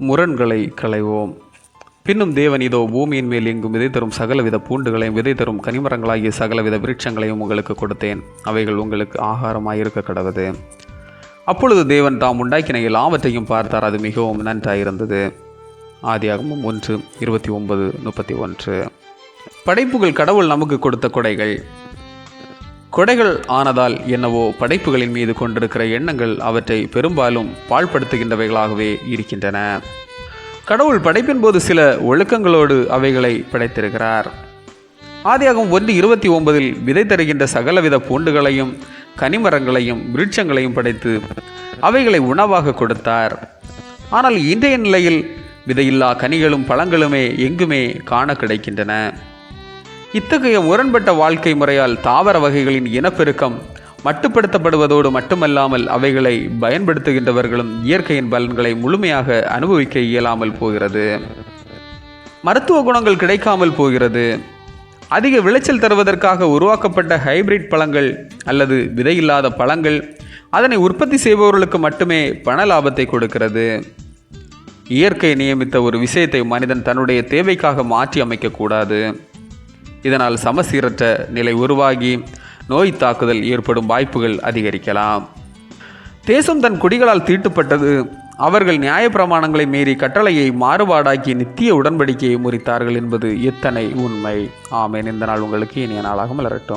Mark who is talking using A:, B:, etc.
A: முரண்களை களைவோம். பின்னும் தேவன், இதோ பூமியின் மேல் எங்கும் விதை தரும் சகலவித பூண்டுகளையும் விதை தரும் கனிமரங்களாகிய சகலவித விருட்சங்களையும் உங்களுக்கு கொடுத்தேன். அவைகள் உங்களுக்கு ஆகாரமாயிருக்க கடவது. அப்பொழுது தேவன் தாம் உண்டாக்கின எல்லாவற்றையும் பார்த்தார். அது மிகவும் நன்றாயிருந்தது. ஆதியாகமம் 1:29-31. படைப்புகள் கடவுள் நமக்கு கொடுத்த கொடைகள். கொடைகள் ஆனதால் என்னவோ படைப்புகளின் மீது கொண்டிருக்கிற எண்ணங்கள் அவற்றை பெரும்பாலும் பாழ்படுத்துகின்றவைகளாகவே இருக்கின்றன. கடவுள் படைப்பின் போது சில ஒழுக்கங்களோடு அவைகளை படைத்திருக்கிறார். ஆதியாகமம் 1:29 விதை தருகின்ற சகலவித பூண்டுகளையும் கனிமரங்களையும் விருட்சங்களையும் படைத்து அவைகளை உணவாக கொடுத்தார். ஆனால் இன்றைய நிலையில் விதையில்லா கனிகளும் பழங்களுமே எங்குமே காண கிடைக்கின்றன. இத்தகைய முரண்பட்ட வாழ்க்கை முறையால் தாவர வகைகளின் இனப்பெருக்கம் மட்டுப்படுத்தப்படுவதோடு மட்டுமல்லாமல் அவைகளை பயன்படுத்துகின்றவர்களும் இயற்கையின் பலன்களை முழுமையாக அனுபவிக்க இயலாமல் போகிறது. மருத்துவ குணங்கள் கிடைக்காமல் போகிறது. அதிக விளைச்சல் தருவதற்காக உருவாக்கப்பட்ட ஹைபிரிட் பழங்கள் அல்லது விதையில்லாத பழங்கள் அதனை உற்பத்தி செய்பவர்களுக்கு மட்டுமே பண லாபத்தை கொடுக்கிறது. இயற்கை நியமித்த ஒரு விஷயத்தை மனிதன் தன்னுடைய தேவைக்காக மாற்றி அமைக்கக்கூடாது. இதனால் சமசீரற்ற நிலை உருவாகி நோய் தாக்குதல் ஏற்படும் வாய்ப்புகள் அதிகரிக்கலாம். தேசம் தன் குடிகளால் தீட்டுப்பட்டது. அவர்கள் நியாயப்பிரமாணங்களை மீறி கட்டளையை மாறுபாடாக்கி நித்திய உடன்படிக்கையை முறித்தார்கள் என்பது எத்தனை உண்மை. ஆமேன். இந்த நாள் உங்களுக்கு இனிய நாளாக மலரட்டும்.